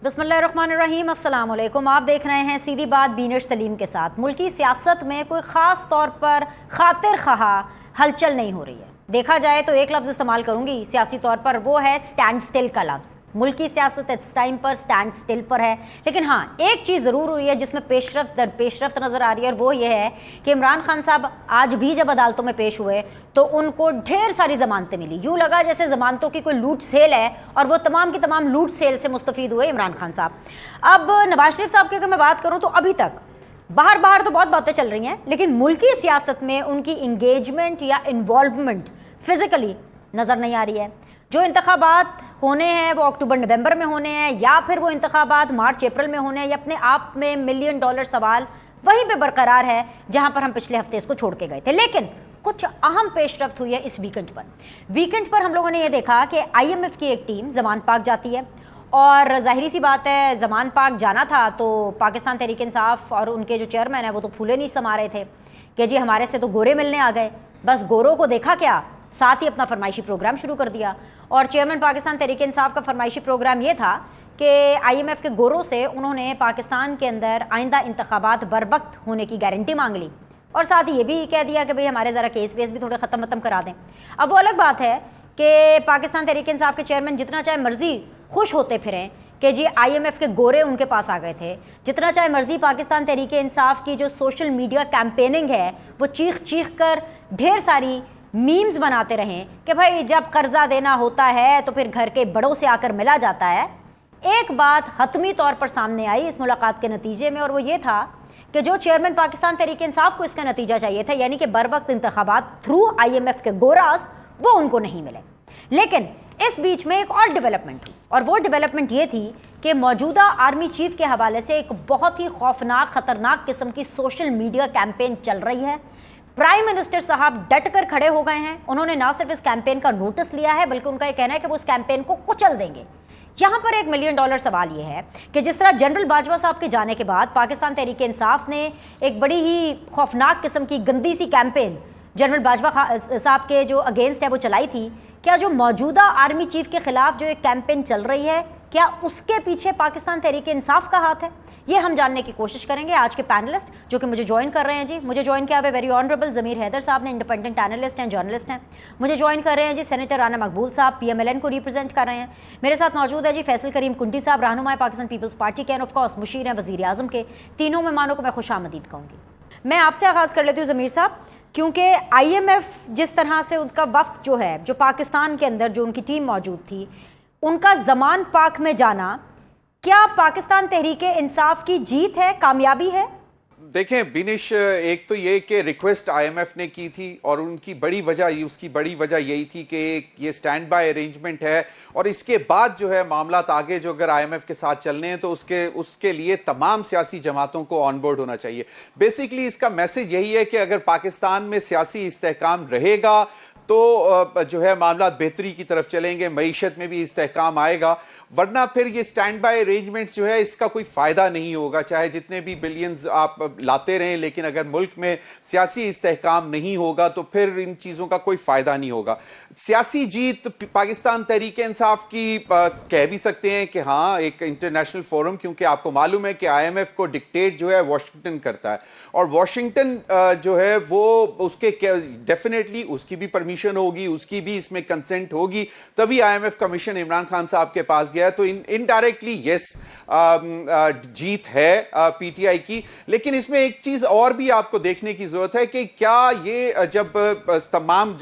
بسم اللہ الرحمن الرحیم، السلام علیکم۔ آپ دیکھ رہے ہیں سیدھی بات بینر سلیم کے ساتھ۔ ملکی سیاست میں کوئی خاص طور پر خاطر خواہ ہلچل نہیں ہو رہی ہے۔ دیکھا جائے تو ایک لفظ استعمال کروں گی سیاسی طور پر، وہ ہے سٹینڈ سٹل کا لفظ۔ ملکی سیاست اس ٹائم پر سٹینڈ سٹل پر ہے، لیکن ہاں ایک چیز ضرور ہوئی ہے جس میں پیشرفت در پیشرفت نظر آ رہی ہے، اور وہ یہ ہے کہ عمران خان صاحب آج بھی جب عدالتوں میں پیش ہوئے تو ان کو ڈھیر ساری ضمانتیں ملی۔ یوں لگا جیسے ضمانتوں کی کوئی لوٹ سیل ہے، اور وہ تمام کی تمام لوٹ سیل سے مستفید ہوئے عمران خان صاحب۔ اب نواز شریف صاحب کی اگر میں بات کروں تو ابھی تک باہر تو بہت باتیں چل رہی ہیں، لیکن ملکی سیاست میں ان کی انگیجمنٹ یا انوالومنٹ فزیکلی نظر نہیں آ رہی ہے۔ جو انتخابات ہونے ہیں وہ اکتوبر نومبر میں ہونے ہیں، یا پھر وہ انتخابات مارچ اپریل میں ہونے ہیں، یہ اپنے آپ میں ملین ڈالر سوال وہیں پہ برقرار ہے جہاں پر ہم پچھلے ہفتے اس کو چھوڑ کے گئے تھے۔ لیکن کچھ اہم پیش رفت ہوئی ہے اس ویکنڈ پر ہم لوگوں نے یہ دیکھا کہ IMF کی ایک ٹیم زمان پاک جاتی ہے، اور ظاہری سی بات ہے زمان پاک جانا تھا تو پاکستان تحریک انصاف اور ان کے جو چیئرمین ہیں وہ تو پھولے نہیں سما رہے تھے کہ جی ہمارے سے تو گورے ملنے آ گئے۔ بس گوروں کو دیکھا کیا، ساتھ ہی اپنا فرمائشی پروگرام شروع کر دیا۔ اور چیئرمین پاکستان تحریک انصاف کا فرمائشی پروگرام یہ تھا کہ IMF کے گوروں سے انہوں نے پاکستان کے اندر آئندہ انتخابات بر وقت ہونے کی گارنٹی مانگ لی، اور ساتھ ہی یہ بھی کہہ دیا کہ بھئی ہمارے ذرا کیس ویس بھی تھوڑے ختم کرا دیں۔ اب وہ الگ بات ہے کہ پاکستان تحریک انصاف کے چیئرمین جتنا چاہے مرضی خوش ہوتے پھریں کہ جی IMF کے گورے ان کے پاس آ گئے تھے، جتنا چاہے مرضی پاکستان تحریک انصاف کی جو سوشل میڈیا کیمپیننگ ہے وہ چیخ کر ڈھیر ساری میمز بناتے رہیں کہ بھائی جب قرضہ دینا ہوتا ہے تو پھر گھر کے بڑوں سے آ کر ملا جاتا ہے۔ ایک بات حتمی طور پر سامنے آئی اس ملاقات کے نتیجے میں، اور وہ یہ تھا کہ جو چیئرمین پاکستان تحریک انصاف کو اس کا نتیجہ چاہیے تھا، یعنی کہ بر وقت انتخابات تھرو IMF کے گوراز، وہ ان کو نہیں ملے۔ لیکن اس بیچ میں ایک اور ڈیولپمنٹ ہوئی، اور وہ ڈیولپمنٹ یہ تھی کہ موجودہ آرمی چیف کے حوالے سے ایک بہت ہی خوفناک خطرناک قسم کی سوشل میڈیا کیمپین چل رہی ہے۔ پرائم منسٹر صاحب ڈٹ کر کھڑے ہو گئے ہیں، انہوں نے نہ صرف اس کیمپین کا نوٹس لیا ہے بلکہ ان کا یہ کہنا ہے کہ وہ اس کیمپین کو کچل دیں گے۔ یہاں پر ایک ملین ڈالر سوال یہ ہے کہ جس طرح جنرل باجوہ صاحب کے جانے کے بعد پاکستان تحریک انصاف نے ایک بڑی ہی خوفناک قسم کی گندی سی کیمپین جنرل باجوہ صاحب کے جو اگینسٹ ہے وہ چلائی تھی، کیا جو موجودہ آرمی چیف کے خلاف جو ایک کیمپین چل رہی ہے کیا اس کے پیچھے پاکستان تحریک انصاف کا ہاتھ ہے؟ یہ ہم جاننے کی کوشش کریں گے۔ آج کے پینلسٹ جو کہ مجھے جوائن کر رہے ہیں جی، مجھے جوائن کیا ہوئے ویری آنریبل ضمیر حیدر صاحب نے، انڈیپینڈنٹ اینالسٹ ہیں، جرنلسٹ ہیں۔ مجھے جوائن کر رہے ہیں جی سینیٹر رانا مقبول صاحب، PMLN کو ریپرزینٹ کر رہے ہیں۔ میرے ساتھ موجود ہے جی فیصل کریم کنڈی صاحب، رہنمائے پاکستان پیپلز پارٹی کے، آف کورس مشیر ہیں وزیر اعظم کے۔ تینوں مہمانوں کو میں خوش آمدید کہوں گی۔ میں آپ سے آغاز کر لیتی ہوں ضمیر صاحب، کیونکہ IMF جس طرح سے ان کا وفد جو ہے، جو پاکستان کے اندر جو ان کی ٹیم موجود تھی، ان کا زمان پاک میں جانا کیا پاکستان تحریک انصاف کی جیت ہے، کامیابی ہے؟ دیکھیں بینش، ایک تو یہ کہ ریکویسٹ IMF نے کی تھی، اور ان کی بڑی وجہ یہی تھی کہ یہ سٹینڈ بائی ارینجمنٹ ہے، اور اس کے بعد جو ہے معاملات آگے جو اگر IMF کے ساتھ چلنے ہیں تو اس کے لیے تمام سیاسی جماعتوں کو آن بورڈ ہونا چاہیے۔ بیسیکلی اس کا میسج یہی ہے کہ اگر پاکستان میں سیاسی استحکام رہے گا تو جو ہے معاملات بہتری کی طرف چلیں گے، معیشت میں بھی استحکام آئے گا، ورنہ پھر یہ سٹینڈ بائی ارینجمنٹس جو ہے اس کا کوئی فائدہ نہیں ہوگا، چاہے جتنے بھی بلینز آپ لاتے رہیں، لیکن اگر ملک میں سیاسی استحکام نہیں ہوگا تو پھر ان چیزوں کا کوئی فائدہ نہیں ہوگا۔ سیاسی جیت پاکستان تحریک انصاف کی کہہ بھی سکتے ہیں کہ ہاں ایک انٹرنیشنل فورم، کیونکہ آپ کو معلوم ہے کہ IMF کو ڈکٹیٹ جو ہے واشنگٹن کرتا ہے، اور واشنگٹن جو ہے وہ اس کے ڈیفینیٹلی اس کی بھی پرمیشن ہوگی، اس کی بھی اس میں کنسنٹ ہوگی، تبھی IMF کمیشن عمران خان صاحب کے پاس گیا، تو انڈائریکٹلی یس جیت ہے PTI کی۔ لیکن اس میں ایک چیز اور بھی آپ کو دیکھنے کی ضرورت ہے کہ کیا یہ جب تمام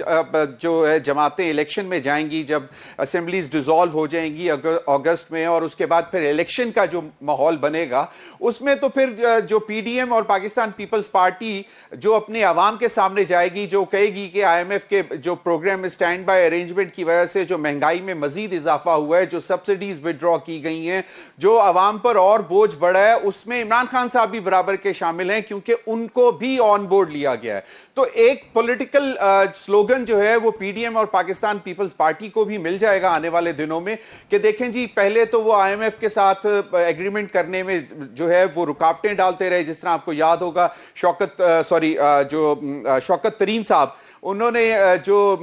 جو ہے جماعتیں الیکشن میں جائیں گی، جب اسمبلیز ڈیزالو ہو جائیں گی اگست میں، اور اس کے بعد پھر الیکشن کا جو ماحول بنے گا اس میں تو پھر جو PDM اور پاکستان پیپلز پارٹی جو اپنے عوام کے سامنے جائے گی، جو کہے گی کہ IMF کے جو پروگرام سٹینڈ بائی ارینجمنٹ کی وجہ سے جو مہنگائی میں مزید اضافہ ہوا ہے، جو سبسڈیز وڈرا کی گئی ہیں، جو عوام پر اور بوجھ بڑھا ہے، اس میں عمران خان صاحب بھی برابر کے شامل ہیں کیونکہ ان کو بھی آن بورڈ لیا گیا ہے۔ تو ایک پولیٹیکل سلوگن جو ہے وہ PDM اور پاکستان پیپلز پارٹی کو بھی مل جائے گا آنے والے دنوں میں کہ دیکھیں جی پہلے تو وہ IMF کے ساتھ ایگریمنٹ کرنے میں جو ہے وہ رکاوٹیں ڈالتے رہے، جس طرح آپ کو یاد ہوگا شوکت ترین صاحب انہوں نے جو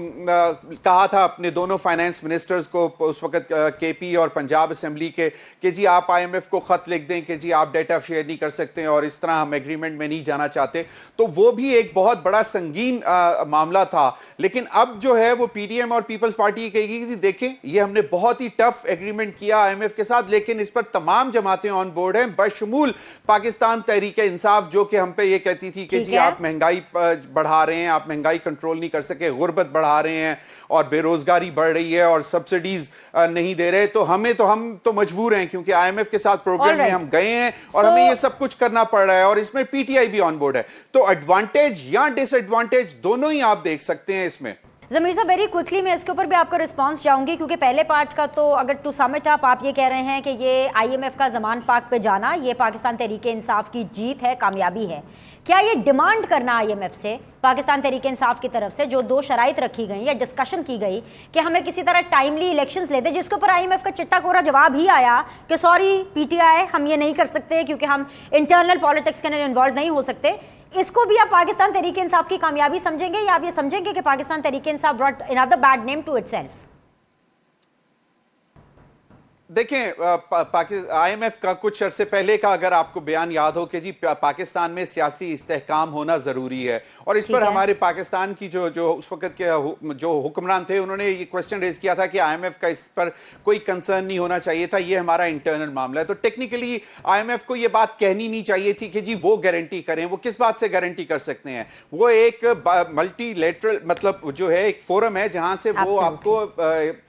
کہا تھا اپنے دونوں فائنانس منسٹرز کو اس وقت کے پی اور پنجاب اسمبلی کے کہ جی آپ آئی ایم ایف کو خط لکھ دیں کہ جی آپ ڈیٹا شیئر نہیں کر سکتے اور اس طرح ہم ایگریمنٹ میں نہیں جانا چاہتے, تو وہ بھی ایک بہت بڑا سنگین معاملہ تھا. لیکن اب جو ہے وہ پی ڈی ایم اور پیپلز پارٹی کہے گی کہ دیکھیں یہ ہم نے بہت ہی ٹف ایگریمنٹ کیا آئی ایم ایف کے ساتھ, لیکن اس پر تمام جماعتیں آن بورڈ ہیں بشمول پاکستان تحریک انصاف, جو کہ ہم پہ یہ کہتی تھی کہ جی آپ مہنگائی بڑھا رہے ہیں, آپ مہنگائی کنٹرول نہیں کر سکے, غربت بڑھا رہے ہیں اور بے روزگاری بڑھ رہی ہے اور سبسڈیز نہیں دے رہے, تو ہم تو مجبور ہیں کیونکہ آئی ایم ایف کے ساتھ پروگرام میں ہم گئے ہیں اور ہمیں یہ سب کچھ کرنا پڑ رہا ہے, اور اس میں پی ٹی آئی بھی آن بورڈ ہے. تو ایڈوانٹیج یا ڈس ایڈوانٹیج دونوں ہی آپ دیکھ سکتے ہیں اس میں. ضمیر صاحب ویری کوئکلی میں اس کے اوپر بھی آپ کا رسپانس چاہوں گی, کیونکہ پہلے پارٹ کا تو اگر ٹو سم اٹ اپ آپ یہ کہہ رہے ہیں کہ یہ آئی ایم ایف کا زمان پاک پہ جانا یہ پاکستان تحریک انصاف کی جیت ہے, کامیابی ہے. کیا یہ ڈیمانڈ کرنا آئی ایم ایف سے پاکستان تحریک انصاف کی طرف سے جو 2 شرائط رکھی گئی یا ڈسکشن کی گئی کہ ہمیں کسی طرح ٹائملی الیکشنز لے دیں, جس کے اوپر آئی ایم ایف کا چٹا کورا جواب ہی آیا کہ سوری پی ٹی آئی ہم یہ نہیں کر سکتے کیونکہ ہم انٹرنل پالیٹکس کے اندر انوالو نہیں ہو سکتے, اس کو بھی آپ پاکستان تحریک انصاف کی کامیابی سمجھیں گے یا آپ یہ سمجھیں گے کہ Pakistan Tehreek Insaf brought another bad name to itself؟ دیکھیں آئی ایم ایف کا کچھ عرصے پہلے کا اگر آپ کو بیان یاد ہو کہ جی پاکستان میں سیاسی استحکام ہونا ضروری ہے, اور اس پر ہمارے پاکستان کی جو اس وقت کے جو حکمران تھے انہوں نے یہ کوسچن ریز کیا تھا کہ آئی ایم ایف کا اس پر کوئی کنسرن نہیں ہونا چاہیے تھا, یہ ہمارا انٹرنل معاملہ ہے. تو ٹیکنیکلی آئی ایم ایف کو یہ بات کہنی نہیں چاہیے تھی کہ جی وہ گارنٹی کریں. وہ کس بات سے گارنٹی کر سکتے ہیں؟ وہ ایک ملٹی لیٹرل مطلب جو ہے ایک فورم ہے جہاں سے وہ آپ کو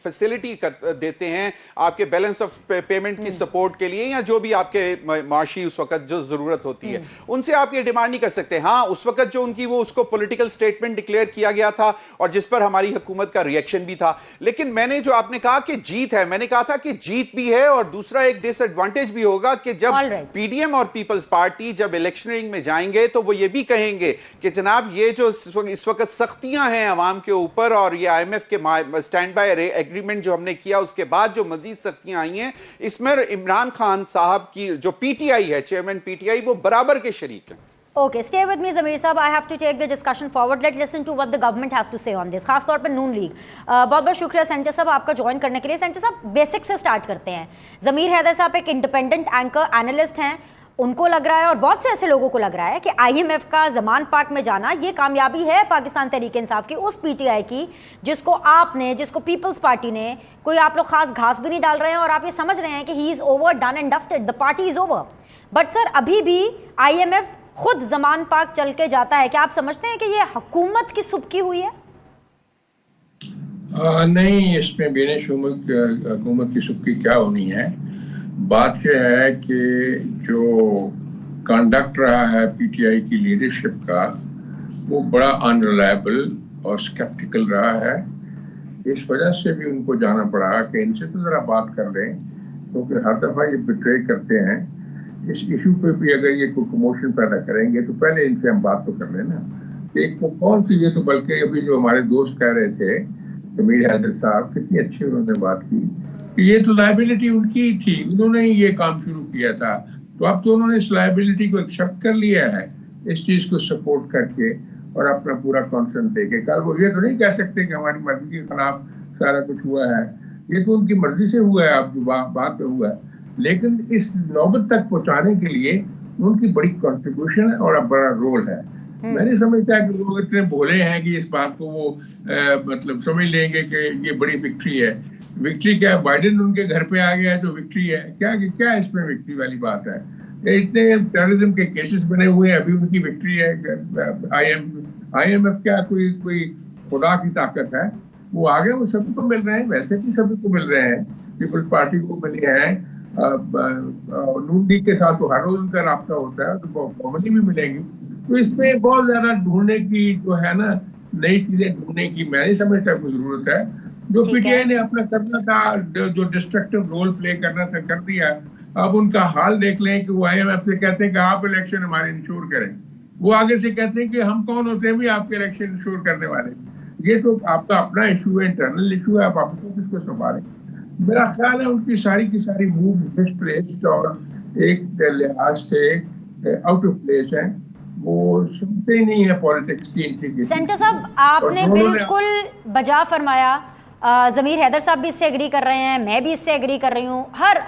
فیسلٹی دیتے ہیں آپ کے بیلنس آف پیمنٹ کی سپورٹ کے لیے یا جو بھی آپ کے معاشی اس وقت جو ضرورت ہوتی ہے, ان سے آپ یہ ڈیمانڈ نہیں کر سکتے. ہاں اس وقت جو ان کی وہ اس کو پولیٹیکل سٹیٹمنٹ ڈکلیئر کیا گیا تھا اور جس پر ہماری حکومت کا ریئیکشن بھی تھا, لیکن میں نے جو آپ نے کہا کہ جیت ہے, میں نے کہا تھا کہ جیت بھی ہے اور دوسرا ایک ڈس ایڈوانٹیج بھی ہوگا کہ جب پی ڈی ایم اور پیپلز پارٹی جب الیکشننگ میں جائیں گے تو وہ یہ بھی کہیں گے کہ جناب یہ جو اس وقت سختیاں ہیں عوام کے اوپر اور یہ آئی ایم ایف کے اسٹینڈ بائی ایگریمنٹ جو ہم نے کیا اس کے بعد جو مزید سختیاں آئی ہیں اس میں عمران خان صاحب کی جو پی ٹی آئی ہے چیئرمین پی ٹی آئی وہ برابر کے شریک ہیں. Okay, stay with me Zamir Sahab. I have to take the discussion forward. Let's listen to what the government has to say on this. خاص طور پر نون league. بہت بہت شکریہ سینٹر صاحب آپ کا جوائن کرنے کے لیے. سینٹر صاحب بیسک سے سٹارٹ کرتے ہیں. ضمیر حیدر صاحب ایک انڈیپینڈنٹ اینکر اینالسٹ ہیں, ان کو لگ رہا ہے اور بہت سے ایسے لوگوں کو لگ رہا ہے کہ آئی ایم ایف کا زمان پاک میں جانا یہ کامیابی ہے پاکستان تحریک انصاف کی, اس پی ٹی آئی کی جس کو آپ نے جس کو پیپلز پارٹی نے کوئی آپ لوگ خاص گھاس بھی نہیں ڈال رہے ہیں اور آپ یہ سمجھ رہے ہیں کہ he is over done and dusted, the party is over. But sir ابھی بھی آئی ایم ایف خود زمان پاک چل کے جاتا ہے. کیا آپ سمجھتے ہیں کہ یہ حکومت کی سبکی ہوئی ہے؟ نہیں, اس میں بے شمول حکومت کی سبکی کیا ہونی ہے. بات یہ ہے کہ جو کنڈکٹ رہا ہے پی ٹی آئی کی لیڈرشپ کا وہ بڑا انریلائبل اور اسکیپٹیکل رہا ہے. اس وجہ سے بھی ان کو جانا پڑا کہ ان سے تو ذرا بات کر لیں, کیونکہ ہر دفعہ یہ بٹرے کرتے ہیں. اس ایشو پہ بھی اگر یہ کوئی کموشن پیدا کریں گے تو پہلے ان سے ہم بات تو کر لیں نا. ایک کون سی, یہ تو بلکہ ابھی جو ہمارے دوست کہہ رہے تھے ضمیر حیدر صاحب, کتنی اچھی انہوں نے بات کی کہ یہ تو لائبلٹی ان کی تھی, انہوں نے ہی یہ کام شروع کیا تھا, تو اب تو انہوں نے اس لائبلٹی کو ایکسیپٹ کر لیا ہے اس چیز کو سپورٹ کر کے اور اپنا پورا کانفیڈنس دے کے. کل وہ یہ تو نہیں کہہ سکتے کہ ہماری مرضی کے خلاف سارا کچھ ہوا ہے, یہ تو ان کی مرضی سے ہوا ہے, اب جو بات پہ ہوا ہے. لیکن اس نوبت تک پہنچانے کے لیے ان کی بڑی کنٹریبیوشن ہے اور اب بڑا رول ہے. میں نہیں سمجھتا کہ وہ اتنے بھولے ہیں کہ اس بات کو وہ مطلب سمجھ لیں گے کہ یہ بڑی وکٹری ہے. وکٹری کیا ہے, بائیڈن ان کے گھر پہ آ گیا ہے تو وکٹری ہے کیا اس میں وکٹری والی بات ہے؟ اتنے ٹیررزم کے کیسز بنے ہوئے ہیں, ابھی ان کی وکٹری ہے. آئی ایم ایف کیا کوئی خدا کی طاقت ہے؟ وہ آگے وہ سبھی کو مل رہے ہیں, ویسے بھی سبھی کو مل رہے ہیں, پیپلز پارٹی کو ملے ہیں, نون لیگ کے ساتھ تو ہر روز ان کا رابطہ ہوتا ہے, تو کامنلی بھی ملیں گی. تو اس میں بہت زیادہ ڈھونڈنے کی جو ہے نا, نئی چیزیں ڈھونڈنے کی میں نہیں سمجھتا کوئی ضرورت ہے. جو پی ٹی آئی نے اپنا کرنا تھا, جو ڈسٹرکٹیو رول پلے کرنا تھا کر دیا. اب ان کا حال دیکھ لیں کہ وہ آئی ایم ایف سے کہتے ہیں کہ آپ الیکشن ہمارے انشور کریں, وہ آگے سے کہتے ہیں کہ ہم کون ہوتے ہیں بھی آپ کے الیکشن انشور کرنے والے. یہ تو آپ کا اپنا ایشو ہے, انٹرنل ایشو ہے, آپ اپنے کس کو سنبھالیں. میرا خیال ہے ان کی ساری کی ساری موو مس پلیسڈ اور ایک لحاظ سے آؤٹ آف پلیس ہیں. وہ سنتے ہی نہیں ہے پالیٹکس کی انٹیگریٹی. سینٹر صاحب آپ نے بالکل بجا فرمایا. ضمیر حیدر صاحب بھی اس سے ایگری کر رہے ہیں, میں بھی اس سے ایگری کر رہی ہوں.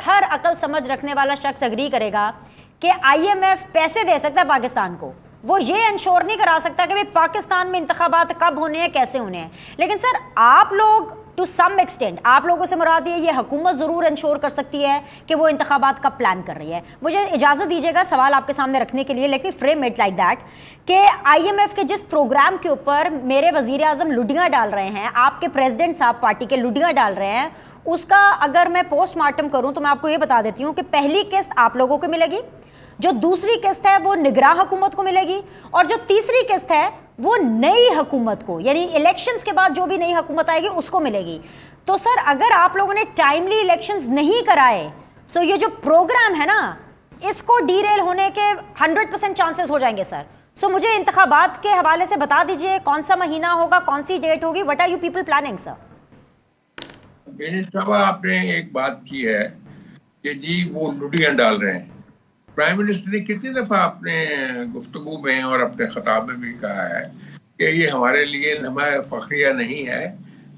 ہر عقل سمجھ رکھنے والا شخص ایگری کرے گا کہ آئی ایم ایف پیسے دے سکتا ہے پاکستان کو, وہ یہ انشور نہیں کرا سکتا کہ پاکستان میں انتخابات کب ہونے ہیں, کیسے ہونے ہیں. لیکن سر آپ لوگ ٹو سم ایکسٹینٹ, آپ لوگوں سے مراد یہ حکومت ضرور انشور کر سکتی ہے کہ وہ انتخابات کا پلان کر رہی ہے. مجھے اجازت دیجیے گا سوال آپ کے سامنے رکھنے کے لیے, let me frame it like that, کہ آئی ایم ایف کے جس پروگرام کے اوپر میرے وزیر اعظم لڈیاں ڈال رہے ہیں, آپ کے پریزیڈنٹ صاحب پارٹی کے لڈیاں ڈال رہے ہیں, اس کا اگر میں پوسٹ مارٹم کروں تو میں آپ کو یہ بتا دیتی ہوں کہ پہلی قسط آپ لوگوں کو ملے گی, جو دوسری قسط ہے وہ نگراں حکومت کو ملے گی, اور جو تیسری قسط ہے وہ نئی حکومت کو, یعنی الیکشنز کے بعد جو بھی نئی حکومت آئے گی اس کو ملے گی. تو سر اگر آپ لوگوں نے ٹائملی الیکشنز نہیں کرائے, سو یہ جو پروگرام ہے نا اس کو ڈی ریل ہونے کے 100% چانسز ہو جائیں گے سر. سو مجھے انتخابات کے حوالے سے بتا دیجئے کون سا مہینہ ہوگا, کون سی ڈیٹ ہوگی, what are you people planning sir? صاحب آپ نے ایک بات کی ہے کہ جی وہ لڈیاں ڈال رہے ہیں. پرائم منسٹر نے کتنی دفعہ اپنے گفتگو میں اور اپنے خطاب میں بھی کہا ہے کہ یہ ہمارے لیے لمحہ فخریہ نہیں ہے,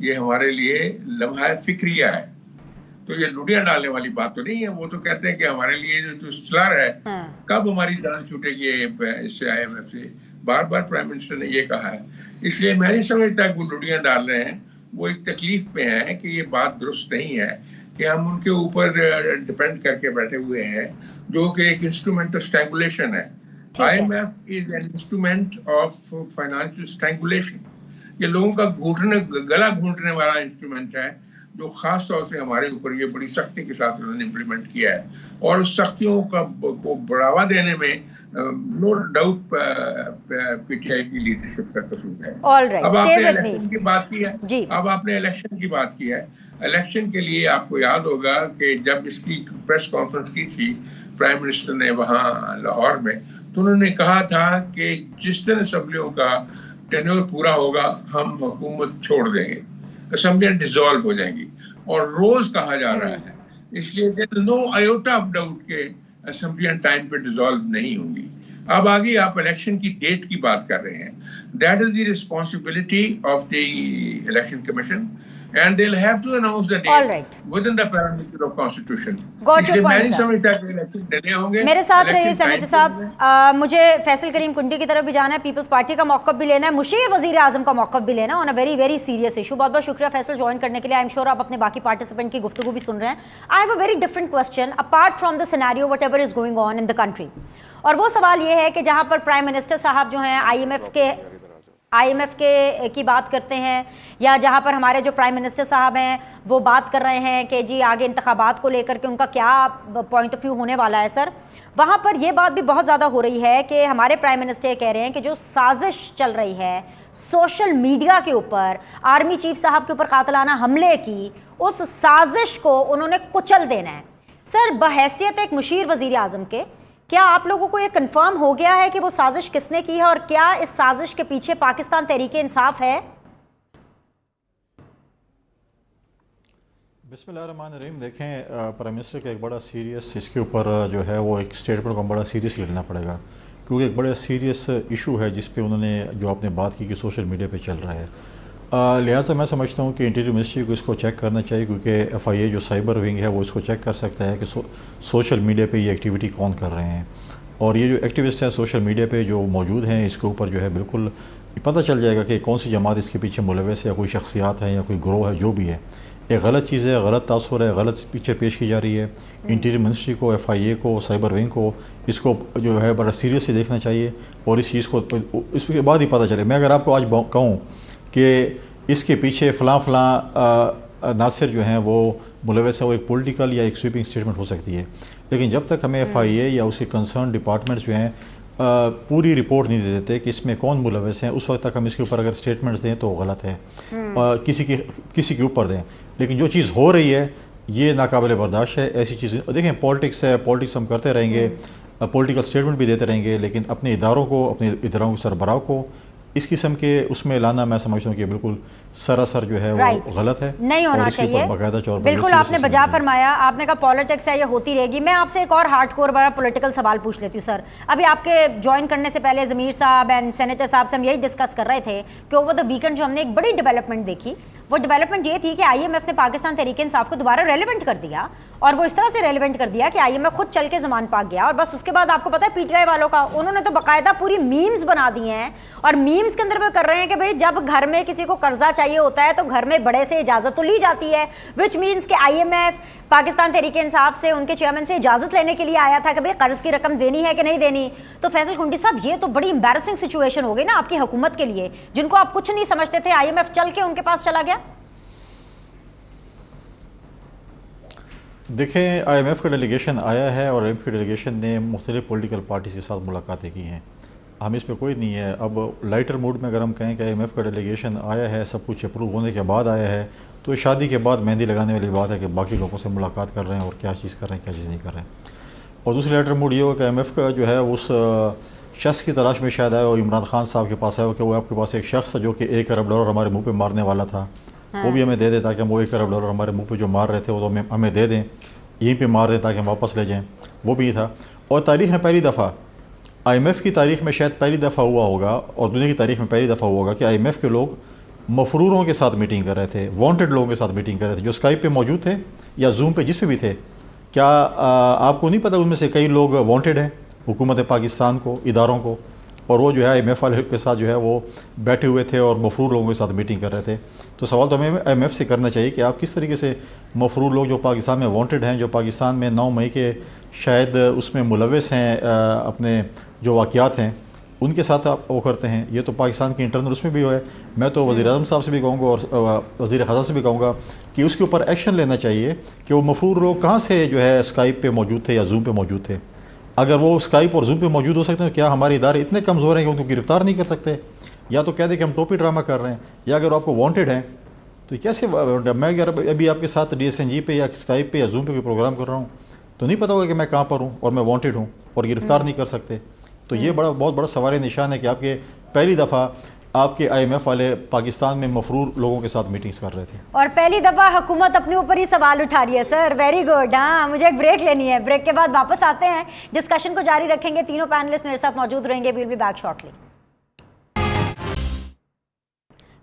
یہ ہمارے لیے لمحہ فکریہ ہے. تو یہ لڈیاں ڈالنے والی بات تو نہیں ہے. وہ تو کہتے ہیں کہ ہمارے لیے جو سلار ہے کب ہماری جان چھوٹے گی اس سے, آئی ایم ایف سے. بار بار پرائم منسٹر نے یہ کہا ہے. اس لیے میں نہیں سمجھتا کہ وہ لڈیاں ڈال رہے ہیں. وہ ایک تکلیف میں ہے کہ یہ بات درست نہیں ہے کہ ہم ان کے اوپر ڈپینڈ کر کے بیٹھے ہوئے ہیں, جو کہ ایک انسٹرومنٹ آف اسٹرینگولیشن ہے. I M F is an instrument of financial strangulation. یہ لوگوں کا گلا گھونٹنے والا انسٹرومنٹ ہے, جو خاص طور سے ہمارے اوپر یہ بڑی سختی کے ساتھ انہوں نے امپلیمنٹ کیا ہے. اور اس سختیوں کو بڑھاوا دینے میں no doubt P T I کی لیڈرشپ کا قصور ہے. اب آپ نے الیکشن کی بات کی ہے, الیکشن کی بات کی ہے. الیکشن کے لیے آپ کو یاد ہوگا کہ جب اس کی پریس کانفرنس کی تھی پرائم منسٹر نے وہاں لاہور میں, تو انہوں نے کہا تھا کہ جس دن اسمبلیوں کا ٹینیور پورا ہوگا ہم حکومت چھوڑ دیں گے, اسمبلیاں ڈیزالو ہو جائیں گی. اور روز کہا جا رہا ہے, اس لیے نو آئیوٹا آف ڈاؤٹ کہ اسمبلیاں ٹائم پہ ڈیزالو نہیں ہوں گی. اب آگے آپ الیکشن کی ڈیٹ کی بات کر رہے ہیں. That is the responsibility of the election commission and they'll have to announce the date within the parameters of constitution. Got your point, sir. میرے ساتھ رہیے سینیٹر صاحب. مجھے فیصل کریم کنڈی کی طرف بھی جانا ہے, پیپلز پارٹی کا موقف بھی لینا ہے, مشیر وزیر اعظم کا موقف بھی لینا ہے on a very very serious issue. بہت بہت شکریہ فیصل جوائن کرنے کے لیے. I'm sure آپ اپنے باقی پارٹیسپینٹ کی گفتگو بھی سن رہے ہیں. I have a very different question apart from the scenario whatever is going on in the country. اور وہ سوال یہ ہے کہ جہاں پر پرائم منسٹر صاحب جو ہیں آئی ایم ایف کی بات کرتے ہیں, یا جہاں پر ہمارے جو پرائم منسٹر صاحب ہیں وہ بات کر رہے ہیں کہ جی آگے انتخابات کو لے کر کے ان کا کیا پوائنٹ آف ویو ہونے والا ہے سر, وہاں پر یہ بات بھی بہت زیادہ ہو رہی ہے کہ ہمارے پرائم منسٹر کہہ رہے ہیں کہ جو سازش چل رہی ہے سوشل میڈیا کے اوپر آرمی چیف صاحب کے اوپر قاتلانہ حملے کی, اس سازش کو انہوں نے کچل دینا ہے. سر بحیثیت ایک مشیر وزیر اعظم کے, کیا آپ لوگوں کو یہ کنفرم ہو گیا ہے کہ وہ سازش کس نے کی ہے, اور کیا اس سازش کے پیچھے پاکستان تحریک انصاف ہے؟ بسم اللہ الرحمن الرحیم. دیکھیں پرائم منسٹر کا ایک بڑا سیریس اس کے اوپر جو ہے وہ ایک اسٹیٹمنٹ کو بڑا سیریس لینا پڑے گا, کیونکہ ایک بڑا سیریس ایشو ہے جس پہ انہوں نے جو آپ نے بات کی کہ سوشل میڈیا پہ چل رہا ہے. لہٰذا میں سمجھتا ہوں کہ انٹیریئر منسٹری کو اس کو چیک کرنا چاہیے, کیونکہ ایف آئی اے جو سائبر ونگ ہے وہ اس کو چیک کر سکتا ہے کہ سوشل میڈیا پہ یہ ایکٹیویٹی کون کر رہے ہیں. اور یہ جو ایکٹیوسٹ ہیں سوشل میڈیا پہ جو موجود ہیں, اس کے اوپر جو ہے بالکل پتہ چل جائے گا کہ کون سی جماعت اس کے پیچھے ملوث ہے, یا کوئی شخصیات ہیں یا کوئی گروہ ہے, جو بھی ہے. ایک غلط چیز ہے, غلط تاثر ہے, غلط پکچر پیش کی جا رہی ہے. انٹیریئر منسٹری کو, ایف آئی اے کو, سائبر ونگ کو اس کو جو ہے بڑا سیریسلی دیکھنا چاہیے, اور اس چیز کو اس کے بعد ہی پتہ چلے. میں اگر آپ کو آج کہوں کہ اس کے پیچھے فلاں ناصر جو ہیں وہ ملوث ہے, وہ ایک پولیٹیکل یا ایک سویپنگ اسٹیٹمنٹ ہو سکتی ہے, لیکن جب تک ہمیں ایف آئی اے یا اس کے کنسرن ڈپارٹمنٹس جو ہیں پوری رپورٹ نہیں دے دیتے کہ اس میں کون ملوث ہیں, اس وقت تک ہم اس کے اوپر اگر اسٹیٹمنٹس دیں تو غلط ہے, کسی کے اوپر دیں. لیکن جو چیز ہو رہی ہے یہ ناقابل برداشت ہے. ایسی چیزیں دیکھیں, پالیٹکس ہے, پالیٹکس ہم کرتے رہیں گے, پولیٹیکل اسٹیٹمنٹ بھی دیتے رہیں گے, لیکن اپنے اداروں کو, اپنے اداروں کے سربراہ کو اس قسم کے اس میں لانا میں سمجھتا ہوں کہ بالکل سراسر جو ہے وہ غلط ہے، نہیں ہونا چاہیے. بالکل آپ نے بجا فرمایا. آپ نے کہا پالیٹکس ہے یہ ہوتی رہے گی. میں آپ سے ایک اور ہارڈ کور بڑا پولیٹیکل سوال پوچھ لیتی ہوں سر. ابھی آپ کے جوائن کرنے سے پہلے ضمیر صاحب اینڈ سینیٹر صاحب سے ہم یہی ڈسکس کر رہے تھے کہ اوور دا ویکینڈ جو ہم نے ایک بڑی ڈیولپمنٹ دیکھی، وہ ڈیولپمنٹ یہ تھی کہ آئی ایم ایف نے پاکستان تحریک انصاف کو دوبارہ ریلیونٹ کر دیا، اور وہ اس طرح سے ریلیونٹ کر دیا کہ آئی ایم ایف خود چل کے زمان پاک گیا. اور بس اس کے بعد آپ کو پتہ ہے پی ٹی آئی والوں کا، انہوں نے تو باقاعدہ پوری میمز بنا دی ہیں، اور میمز کے اندر وہ کر رہے ہیں کہ بھئی جب گھر میں کسی کو قرضہ چاہیے ہوتا ہے تو گھر میں بڑے سے اجازت تو لی جاتی ہے، وچ مینس کہ آئی ایم ایف پاکستان تحریک انصاف سے ان کے چیئرمین سے اجازت لینے کے لیے آیا تھا کہ بھئی قرض کی رقم دینی ہے کہ نہیں دینی. تو فیصل کنڈی صاحب یہ تو بڑی امبیرسنگ سچویشن ہو گئی نا آپ کی حکومت کے لیے، جن کو آپ کچھ نہیں سمجھتے تھے، آئی ایم ایف چل کے ان کے پاس چلا گیا. دیکھیں آئی ایم ایف کا ڈیلیگیشن آیا ہے، اور آئی ایم ایف کی ڈیلیگیشن نے مختلف پولیٹیکل پارٹیز کے ساتھ ملاقاتیں کی ہیں. ہم اس پہ کوئی نہیں ہے. اب لائٹر موڈ میں اگر ہم کہیں کہ آئی ایم ایف کا ڈیلیگیشن آیا ہے، سب کچھ اپروو ہونے کے بعد آیا ہے، تو شادی کے بعد مہندی لگانے والی بات ہے کہ باقی لوگوں سے ملاقات کر رہے ہیں اور کیا چیز کر رہے ہیں کیا چیز نہیں کر رہے ہیں. اور دوسری لائٹر موڈ یہ ہو کہ آئی ایم ایف کا جو ہے اس شخص کی تلاش میں شاید آیا اور عمران خان صاحب کے پاس آیا کہ وہ آپ کے پاس ایک شخص ہے جو کہ $1 ارب ہمارے منہ پہ مارنے والا تھا، وہ بھی ہمیں دے دے تاکہ ہم وہ $1 ارب ہمارے منہ پہ جو مار رہے تھے وہ تو ہمیں دے دیں، یہیں پہ مار دیں تاکہ ہم واپس لے جائیں. وہ بھی تھا. اور تاریخ میں پہلی دفعہ آئی ایم ایف کی تاریخ میں شاید پہلی دفعہ ہوا ہوگا، اور دنیا کی تاریخ میں پہلی دفعہ ہوا ہوگا کہ آئی ایم ایف کے لوگ مفروروں کے ساتھ میٹنگ کر رہے تھے، وانٹڈ لوگوں کے ساتھ میٹنگ کر رہے تھے جو اسکائپ پہ موجود تھے یا زوم پہ جس پہ بھی تھے. کیا آپ کو نہیں پتہ ان میں سے کئی لوگ وانٹڈ ہیں حکومت پاکستان کو، اداروں کو، اور وہ جو ہے آئی ایم ایف والے کے ساتھ جو ہے وہ بیٹھے ہوئے تھے اور مفرور لوگوں کے ساتھ میٹنگ کر رہے تھے. تو سوال تو ہمیں آئی ایم ایف سے کرنا چاہیے کہ آپ کس طریقے سے مفرور لوگ جو پاکستان میں وانٹڈ ہیں، جو پاکستان میں 9 مئی کے شاید اس میں ملوث ہیں، اپنے جو واقعات ہیں ان کے ساتھ آپ وہ کرتے ہیں. یہ تو پاکستان کے انٹرنل اس میں بھی ہے. میں تو وزیر اعظم صاحب سے بھی کہوں گا اور وزیر خزانہ سے بھی کہوں گا کہ اس کے اوپر ایکشن لینا چاہیے کہ وہ مفرور لوگ کہاں سے جو ہے اسکائپ پہ موجود تھے یا زوم پہ موجود تھے. اگر وہ اسکائپ اور زوم پہ موجود ہو سکتے ہیں تو کیا ہمارے ادارے اتنے کمزور ہیں کہ ان کو گرفتار نہیں کر سکتے؟ یا تو کہہ دیں کہ ہم ٹوپی ڈرامہ کر رہے ہیں، یا اگر آپ کو وانٹڈ ہیں تو کیسے؟ میں اگر ابھی آپ کے ساتھ ڈی ایس این جی پہ یا اسکائپ پہ یا زوم پہ کوئی پروگرام کر رہا ہوں تو نہیں پتا ہوگا کہ میں کہاں پر ہوں اور میں وانٹڈ ہوں اور گرفتار نہیں کر سکتے. تو یہ بہت بڑا سوال نشان ہے کہ آپ کے پہلی دفعہ آپ کے آئی ایم ایف والے پاکستان میں مفرور لوگوں کے ساتھ میٹنگز کر رہے تھے، اور پہلی دفعہ حکومت اپنے اوپر ہی سوال اٹھا رہی ہے. سر ویری گڈ. ہاں مجھے ایک بریک لینی ہے، بریک کے بعد واپس آتے ہیں، ڈسکشن کو جاری رکھیں گے. تینوں پینلسٹ میرے ساتھ موجود رہیں گے. We'll be back shortly.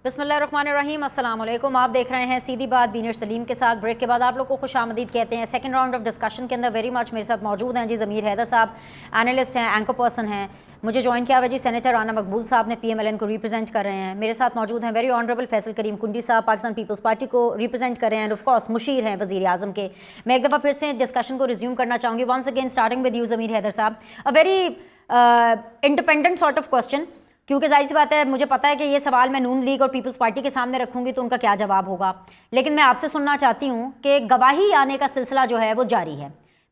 بسم اللہ الرحمن الرحیم. السلام علیکم. آپ دیکھ رہے ہیں سیدھی بات بینر سلیم کے ساتھ. بریک کے بعد آپ لوگ کو خوش آمدید کہتے ہیں. سیکنڈ راؤنڈ آف ڈسکشن کے اندر ویری مچ میرے ساتھ موجود ہیں جی ضمیر حیدر صاحب، اینالسٹ ہیں، اینکر پرسن ہیں. مجھے جوائن کیا ہوا جی سینیٹر رانا مقبول صاحب نے، پی ایم ایل این کو ریپرزینٹ کر رہے ہیں. میرے ساتھ موجود ہیں ویری آنریبل فیصل کریم کنڈی صاحب، پاکستان پیپلز پارٹی کو ریپرزینٹ کر رہے ہیں، اینڈ آف کورس مشیر ہیں وزیر اعظم کے. میں ایک دفعہ پھر سے ڈسکشن کو ریزیوم کرنا چاہوں گی. Once again starting with you Zameer Haider sahab. A very independent sort of question, کیونکہ ظاہر سی بات ہے مجھے پتہ ہے کہ یہ سوال میں نون لیگ اور پیپلز پارٹی کے سامنے رکھوں گی تو ان کا کیا جواب ہوگا، لیکن میں آپ سے سننا چاہتی ہوں کہ گواہی آنے کا سلسلہ جو ہے وہ جاری ہے.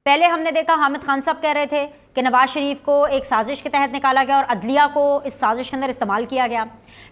پہلے ہم نے دیکھا حامد خان صاحب کہہ رہے تھے کہ نواز شریف کو ایک سازش کے تحت نکالا گیا اور عدلیہ کو اس سازش کے اندر استعمال کیا گیا.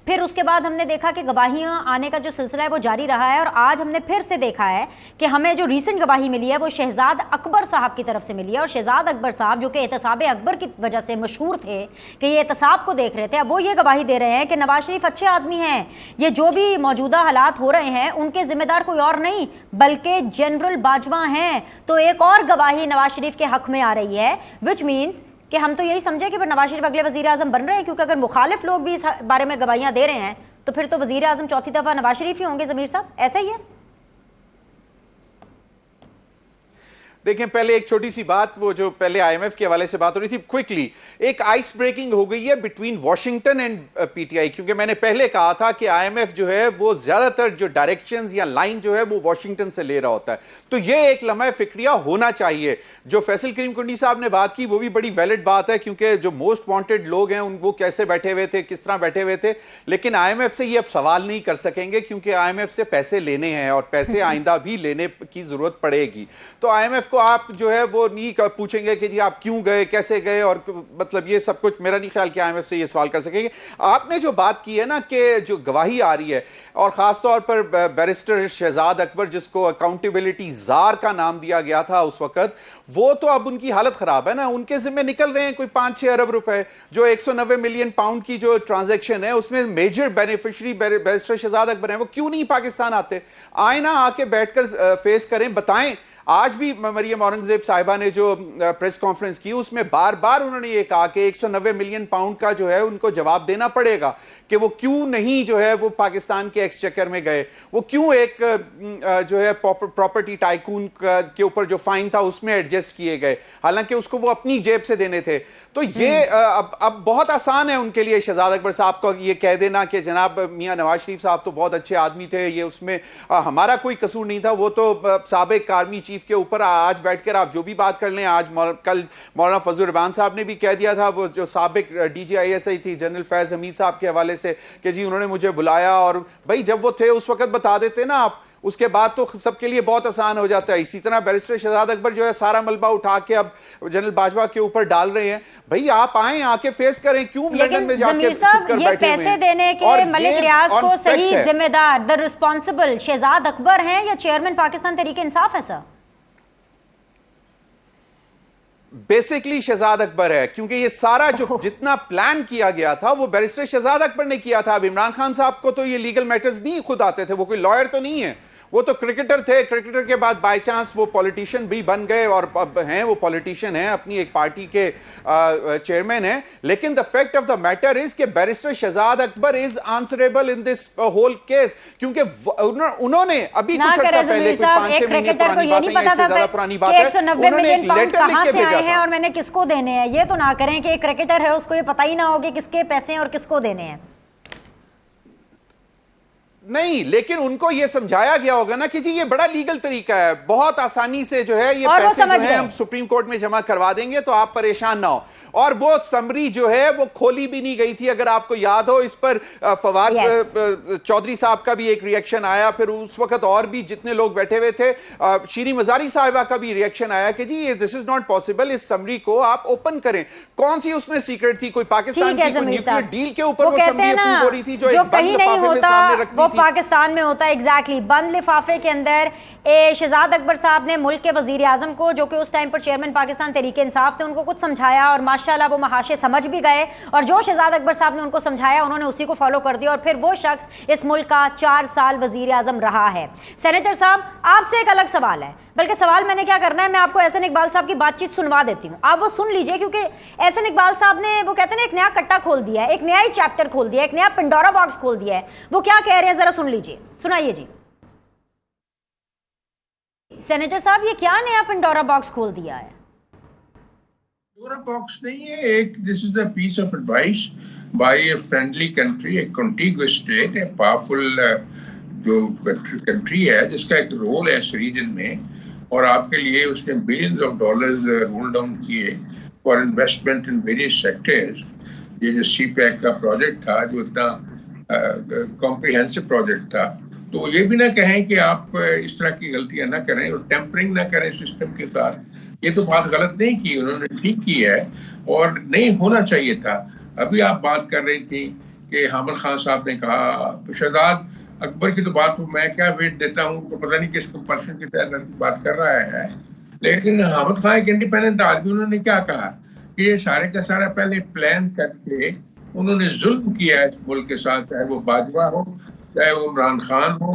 پھر اس کے بعد ہم نے دیکھا کہ گواہیاں آنے کا جو سلسلہ ہے وہ جاری رہا ہے، اور آج ہم نے پھر سے دیکھا ہے کہ ہمیں جو ریسنٹ گواہی ملی ہے وہ شہزاد اکبر صاحب کی طرف سے ملی ہے. اور شہزاد اکبر صاحب جو کہ احتساب اکبر کی وجہ سے مشہور تھے کہ یہ احتساب کو دیکھ رہے تھے، اب وہ یہ گواہی دے رہے ہیں کہ نواز شریف اچھے آدمی ہیں، یہ جو بھی موجودہ حالات ہو رہے ہیں ان کے ذمہ دار کوئی اور نہیں بلکہ جنرل باجوہ ہیں. تو ایک اور گواہی نواز شریف کے حق میں آ رہی ہے، وچ مینس کہ ہم تو یہی سمجھے کہ نواز شریف اگلے وزیر اعظم بن رہے ہیں، کیونکہ اگر مخالف لوگ بھی اس بارے میں گواہیاں دے رہے ہیں تو پھر تو وزیر اعظم چوتھی دفعہ نواز شریف ہی ہوں گے. ضمیر صاحب ایسا ہی ہے؟ دیکھیں پہلے ایک چھوٹی سی بات، وہ جو پہلے آئی ایم ایف کے حوالے سے بات ہو رہی تھی، کوئکلی ایک آئس بریکنگ ہو گئی ہے between Washington and P T I, کیونکہ میں نے پہلے کہا تھا کہ آئی ایم ایف جو ہے وہ زیادہ تر جو ڈائریکشنز یا لائن جو ہے وہ واشنگٹن سے لے رہا ہوتا ہے. تو یہ ایک لمحہ فکریہ ہونا چاہیے. جو فیصل کریم کنڈی صاحب نے بات کی وہ بھی بڑی ویلڈ بات ہے، کیونکہ جو موسٹ وانٹڈ لوگ ہیں وہ کیسے بیٹھے ہوئے تھے، کس طرح بیٹھے ہوئے تھے. لیکن آئی ایم ایف سے یہ اب سوال نہیں کر سکیں گے، کیونکہ آئی ایم ایف سے پیسے لینے ہیں اور پیسے آئندہ بھی لینے کی ضرورت پڑے گی. تو آئی ایم ایف کو آپ جو ہے وہ نہیں پوچھیں گے کہ جی آپ کیوں گئے, کیسے گئے, اور مطلب یہ سب کچھ میرا نہیں خیال کہ IMF سے یہ سوال کر سکیں گے. آپ نے جو بات کی ہے نا کہ جو گواہی آ رہی ہے, اور خاص طور پر بیرسٹر شہزاد اکبر جس کو اکاؤنٹیبلٹی زار کا نام دیا گیا تھا اس وقت, وہ تو اب ان کی حالت خراب ہے نا. ان کے ذمہ نکل رہے ہیں کوئی 5-6 ارب روپے, جو 190 ملین پاؤنڈ کی جو ٹرانزیکشن ہے اس میں میجر بینیفیشری بیرسٹر شہزاد اکبر ہیں. وہ کیوں نہیں پاکستان آتے؟ آئیں نا, آ کے بیٹھ کر فیس کریں, بتائیں. آج بھی مریم اورنگزیب صاحبہ نے جو پریس کانفرنس کی اس میں بار بار انہوں نے یہ کہا کہ 190 ملین پاؤنڈ کا جو ہے ان کو جواب دینا پڑے گا کہ وہ کیوں نہیں جو ہے وہ پاکستان کے ایکسچیکر میں گئے, وہ کیوں ایک جو ہے پراپرٹی ٹائکون کے اوپر جو فائن تھا اس میں ایڈجسٹ کیے گئے, حالانکہ اس کو وہ اپنی جیب سے دینے تھے. تو یہ اب بہت آسان ہے ان کے لیے شہزاد اکبر صاحب کو یہ کہہ دینا کہ جناب میاں نواز شریف صاحب تو بہت اچھے آدمی تھے, یہ اس میں ہمارا کوئی قصور نہیں تھا, وہ تو سابق آرمی چیف کے اوپر آج بیٹھ کر آپ جو بھی بات کر لیں. آج کل مولانا فضل الرحمان صاحب نے بھی کہہ دیا تھا, وہ جو سابق DGISI تھی جنرل فیض حمید صاحب کے حوالے سے, کہ جی انہوں نے مجھے بلایا, اور بھائی جب وہ تھے اس وقت بتا دیتے نا آپ, اس کے بعد تو سب کے لیے بہت آسان ہو جاتا ہے. اسی طرح بیرسٹر شہزاد اکبر جو ہے سارا ملبہ اٹھا کے اب جنرل باجوہ کے اوپر ڈال رہے ہیں. بھئی آپ آئیں, آ کے فیس کریں, کیوں لندن میں جا کے چھپ کر بیٹھے ہوئے ہیں؟ یہ پیسے دینے کے ملک ریاض کو صحیح ذمہ دار, the responsible شہزاد اکبر ہیں یا چیئرمین پاکستان تحریک انصاف ہے سر؟ بیسکلی شہزاد اکبر ہے, کیونکہ یہ سارا جو جتنا پلان کیا گیا تھا وہ بیرسٹر شہزاد اکبر نے کیا تھا. اب عمران خان صاحب کو تو یہ لیگل میٹرز نہیں خود آتے تھے, وہ کوئی لائر تو نہیں ہے, وہ تو کرکٹر تھے. کرکٹر کے بعد بائی چانس وہ پولیٹیشین بھی بن گئے, اور اب ہیں وہ پولیٹیشین ہیں, اپنی ایک پارٹی کے چیئرمین ہیں. لیکن the fact of the matter is کہ barrister Shahzad Akbar is answerable in this whole case, کیونکہ انہوں نے ابھی کچھ عرصہ پہلے کوئی 5-6 مہینے پرانی بات ہے, یا اس سے زیادہ پرانی بات ہے, انہوں نے ایک لیٹر لکھ کے بھیجا تھا اور میں نے کس کو دینے ہیں. یہ تو نہ کریں کہ ایک کرکٹر ہے اس کو یہ پتہ ہی نہ ہو کہ کس کے پیسے ہیں اور کس کو دینے ہیں. نہیں, لیکن ان کو یہ سمجھایا گیا ہوگا نا کہ جی یہ بڑا لیگل طریقہ ہے, بہت آسانی سے جو ہے یہ پیسے جو ہیں ہم سپریم کورٹ میں جمع کروا دیں گے, تو آپ پریشان نہ ہو. اور وہ سمری جو ہے وہ کھولی بھی نہیں گئی تھی, اگر آپ کو یاد ہو. اس پر فواد چودھری صاحب کا بھی ایک ریئیکشن آیا, پھر اس وقت اور بھی جتنے لوگ بیٹھے ہوئے تھے, شیریں مزاری صاحبہ کا بھی ریئیکشن آیا کہ جی this is not possible, اس سمری کو آپ اوپن کریں. کون سی اس میں سیکرٹ تھی؟ کوئی پاکستان کی کوئی نیوکلیئر ڈیل کے اوپر وہ سمری اپروو ہو رہی تھی جو ایک بند لفافے میں سامنے رکھتی تھی. پاکستان میں ہوتا ہے ایگزیکٹلی بند لفافے کے اندر. شہزاد اکبر صاحب نے ملک کے وزیر اعظم کو, جو کہ اس ٹائم پر چیئرمین پاکستان تحریک انصاف تھے, ان کو کچھ سمجھایا, اور ماشاءاللہ وہ محاشے سمجھ بھی گئے, اور جو شہزاد اکبر صاحب نے ان کو سمجھایا انہوں نے اسی کو فالو کر دیا, اور پھر وہ شخص اس ملک کا 4 سال وزیر اعظم رہا ہے. سینیٹر صاحب آپ سے ایک الگ سوال ہے, بلکہ سوال میں نے کیا کرنا ہے, میں آپ کو احسن اقبال صاحب کی بات چیت سنوا دیتی ہوں, آپ وہ سن لیجئے, کیونکہ احسن اقبال صاحب نے وہ کہتے ہیں ایک نیا کٹا کھول دیا ہے, ایک نیا ہی چیپٹر کھول دیا ہے, ایک نیا پنڈورا باکس کھول دیا ہے. وہ کیا کہہ رہے ہیں ذرا سن لیجئے, سنائیے جی. سینیٹر صاحب یہ کیا نیا پنڈورا باکس کھول دیا ہے؟ پنڈورا باکس نہیں ہے, ایک this is a piece of advice by a friendly country, a contiguous state, a powerful جو کنٹری ہے جس کا ایک رول ہے اس ریجن میں, اور آپ کے لیے اس نے billions of dollars roll down کیے for investment in various sectors. یہ جو سی پیک کا پروجیکٹ تھا جو اتنا کمپریہنسو پروجیکٹ تھا, تو یہ بھی نہ کہیں کہ آپ اس طرح کی غلطیاں نہ کریں اور ٹیمپرنگ نہ کریں سسٹم کے ساتھ. یہ تو بات غلط نہیں کی, انہوں نے ٹھیک کی ہے, اور نہیں ہونا چاہیے تھا. ابھی آپ بات کر رہی تھی کہ حامد خان صاحب نے کہا شہزاد اکبر کی تو بات میں کیا ویٹ دیتا ہوں, تو پتہ نہیں کس کمپلشن کی تحت بات کر رہا ہے. لیکن حامد خان ایک انڈیپینڈنٹ آدمی, انہوں نے کیا کہا کہ یہ سارے کا سارا پہلے پلان کر کے انہوں نے ظلم کیا ہے اس ملک کے ساتھ, چاہے وہ باجوہ ہو, چاہے وہ عمران خان ہو,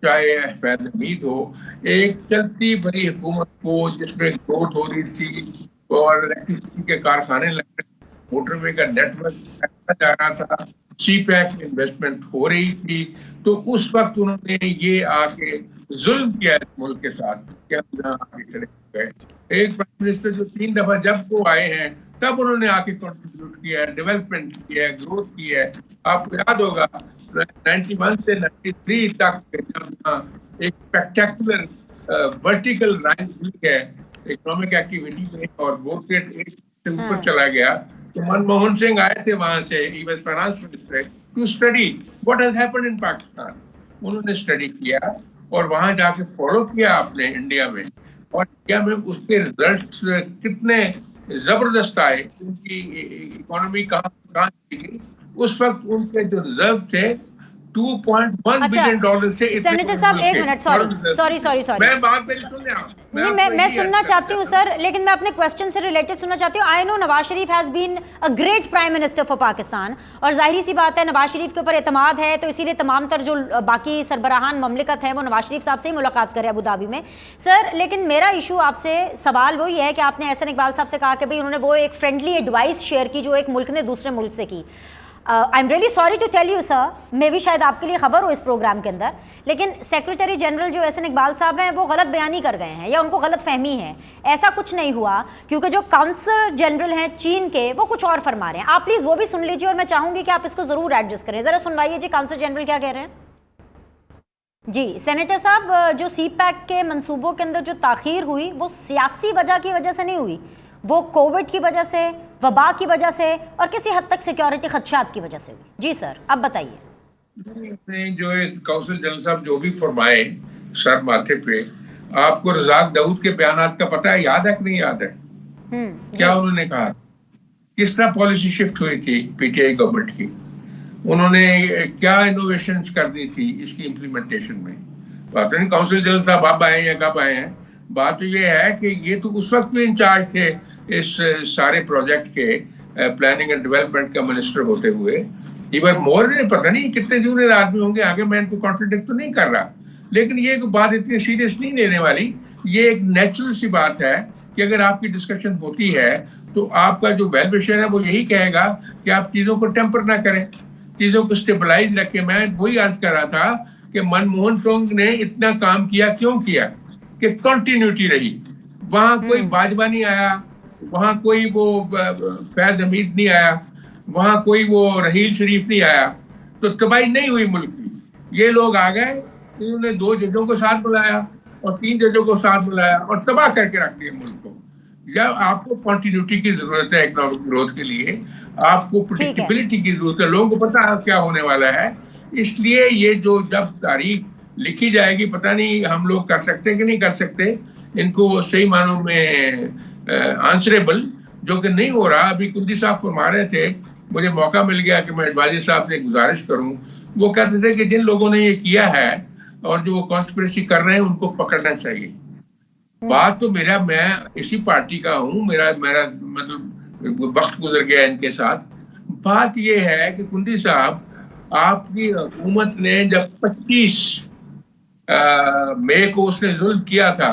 چاہے فیض حمید ہو. ایک چلتی بڑی حکومت کو جس میں گروتھ ہو رہی تھی اور الیکٹریسٹی کے کارخانے لگ رہے, موٹر وے کا نیٹ ورک جا رہا تھا, سی پیک میں انویسٹمنٹ ہو رہی تھی, تو اس وقت انہوں نے یہ آ کے ظلم کیا اس ملک کے ساتھ کہ ہم یہاں آ کے کھڑے ہو گئے. ایک پرائم منسٹر جو 3 دفعہ جب وہ آئے ہیں تب انہوں نے آ کے کنٹریبیوٹ کیا ہے, ڈیولپمنٹ کی ہے, گروتھ کی ہے. آپ کو یاد ہوگا 91 سے 93 تک جب ایک اسپیکٹیکولر ورٹیکل رائز ہوئی ہے اکنامک ایکٹیویٹی میں, اور گروتھ ریٹ 1 سے اوپر چلا گیا, تو منموہن سنگھ آئے تھے وہاں سے, he was finance minister, to study what has happened in Pakistan. انہوں نے اسٹڈی کیا اور وہاں جا کے فالو کیا آپ نے انڈیا میں, اور انڈیا میں اس کے ریزلٹس کتنے زبردست آئے, ان کی اکانومی کہاں تھی اس وقت, ان کے جو ریزرو تھے $2.1 بلین سے. سینیٹر صاحب ایک منٹ, سوری میں بات میری سن لیں آپ. میں سننا چاہتی ہوں سر, لیکن میں اپنے کوشچن سے ریلیٹڈ سننا چاہتی ہوں. I know Nawaz Sharif has been a great prime minister for Pakistan, اور ظاہری سی بات ہے نواز شریف کے اوپر اعتماد ہے, تو اسی لیے تمام تر جو باقی سربراہان مملکت ہیں وہ نواز شریف صاحب سے ہی ملاقات کرے ابو دھابی میں. سر لیکن میرا ایشو آپ سے سوال وہی ہے کہ آپ نے احسن اقبال صاحب سے کہا کہ بھائی انہوں نے وہ ایک فرینڈلی ایڈوائس شیئر کی جو ایک ملک نے دوسرے ملک سے کی. I'm really sorry to tell you sir, میں بھی شاید آپ کے لیے خبر ہو اس پروگرام کے اندر, لیکن سیکریٹری جنرل جو احسن اقبال صاحب ہیں وہ غلط بیانی کر گئے ہیں یا ان کو غلط فہمی ہے. ایسا کچھ نہیں ہوا, کیونکہ جو کاؤنسلر جنرل ہیں چین کے وہ کچھ اور فرما رہے ہیں. آپ پلیز وہ بھی سن لیجیے, اور میں چاہوں گی کہ آپ اس کو ضرور ایڈجسٹ کریں. ذرا سنوائیے جی کاؤنسلر جنرل کیا کہہ رہے ہیں. جی سینیٹر صاحب, جو سی پیک کے منصوبوں کے اندر جو تاخیر ہوئی وہ سیاسی وجہ کی وجہ سے نہیں ہوئی, وہ کووڈ کی وجہ سے, وبا کی وجہ سے, اور کسی حد تک سیکیورٹی خدشات کی وجہ سے ہوئی. جی سر اب بتائیے. جو کونسل جنرل صاحب جو بھی فرمائے سر ماتھے پہ, آپ کو رزاق داؤد کے بیانات کا پتہ ہے, یاد ہے کہ نہیں یاد ہے؟ کیا انہوں نے کہا, کس طرح پالیسی شفٹ ہوئی تھی پی ٹی آئی گورنمنٹ کی, انہوں نے کیا انوویشنز کر دی تھی اس کی امپلیمنٹیشن میں. بات نہیں کونسل جنرل صاحب اب آئے ہیں یا کب آئے ہیں, بات تو یہ ہے کہ یہ تو اس وقت بھی انچارج تھے اس سارے پروجیکٹ کے, پلاننگ اینڈ ڈیولپمنٹ کا منسٹر ہوتے ہوئے. ایون مور پتہ نہیں کتنے جونیئر آدمی ہوں گے آگے, میں ان کو کانٹرڈکٹ تو نہیں کر رہا, لیکن یہ بات اتنی سیریس نہیں لینے والی. یہ ایک نیچرل سی بات ہے کہ اگر آپ کی ڈسکشن ہوتی ہے تو آپ کا جو ویل وشر ہے وہ یہی کہے گا کہ آپ چیزوں کو ٹیمپر نہ کریں, چیزوں کو اسٹیبلائز رکھیں. میں وہی عرض کر رہا تھا کہ منموہن سنگھ نے اتنا کام کیا کیوں کیا, کہ کنٹینیوٹی رہی. وہاں کوئی باجوہ نہیں آیا, وہاں کوئی وہ فیض حمید نہیں آیا, وہاں کوئی وہ رحیل شریف نہیں آیا, تو تباہی نہیں ہوئی ملک کی. یہ لوگ آ گئے, انہوں نے 2 ججوں کو ساتھ بلایا اور 3 ججوں کو ساتھ بلایا اور تباہ کر کے رکھ دیا ملک کو. جب آپ کو کنٹینیوٹی کی ضرورت ہے اکنامک گروتھ کے لیے, آپ کو پریڈکٹیبلٹی کی ضرورت ہے, لوگوں کو پتہ ہے کیا ہونے والا ہے. اس لیے یہ جو جب تاریخ لکھی جائے گی, پتہ نہیں ہم لوگ کر سکتے کہ نہیں کر سکتے ان کو صحیح معنوں میں آنسریبل, جو کہ نہیں ہو رہا. ابھی کلدی صاحب فرما رہے تھے, مجھے موقع مل گیا کہ میں ایڈوائزر صاحب سے گزارش کروں. وہ کہتے تھے کہ جن لوگوں نے یہ کیا ہے اور جو وہ کانسپریسی کر رہے ہیں ان کو پکڑنا چاہیے. بات تو میں اسی پارٹی کا ہوں, میرا مطلب وقت گزر گیا ان کے ساتھ. بات یہ ہے کہ کلدی صاحب, آپ کی حکومت نے جب 25 مئی کو اس نے ظلم کیا تھا,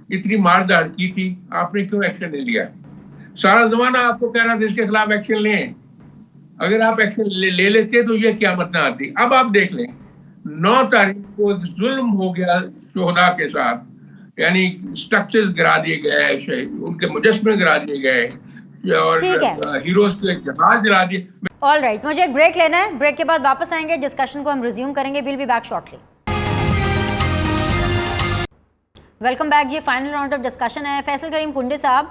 اتنی مار داڑ کی تھی, آپ نے کیوں ایکشن نہیں لیا؟ سارا زمانہ آپ کو کہہ رہا تھا اس کے خلاف ایکشن لیں. اگر آپ ایکشن لے لیتے تو یہ قیامت نہ آتی. اب آپ دیکھ لیں 9 تاریخ کو ظلم ہو گیا شہداء کے ساتھ, یعنی سٹرکچرز گرا دیے گئے, ان کے مجسمے گرا دیے گئے, اور ہیروز کے جہاز جلا دیے. آل رائٹ, مجھے ایک بریک لینا ہے, بریک کے بعد واپس آئیں گے, ڈسکشن کو ہم ریزیوم کریں گے. We'll be back shortly. Welcome back جی. فائنل راؤنڈ آف ڈسکشن ہے. فیصل کریم کنڈی صاحب,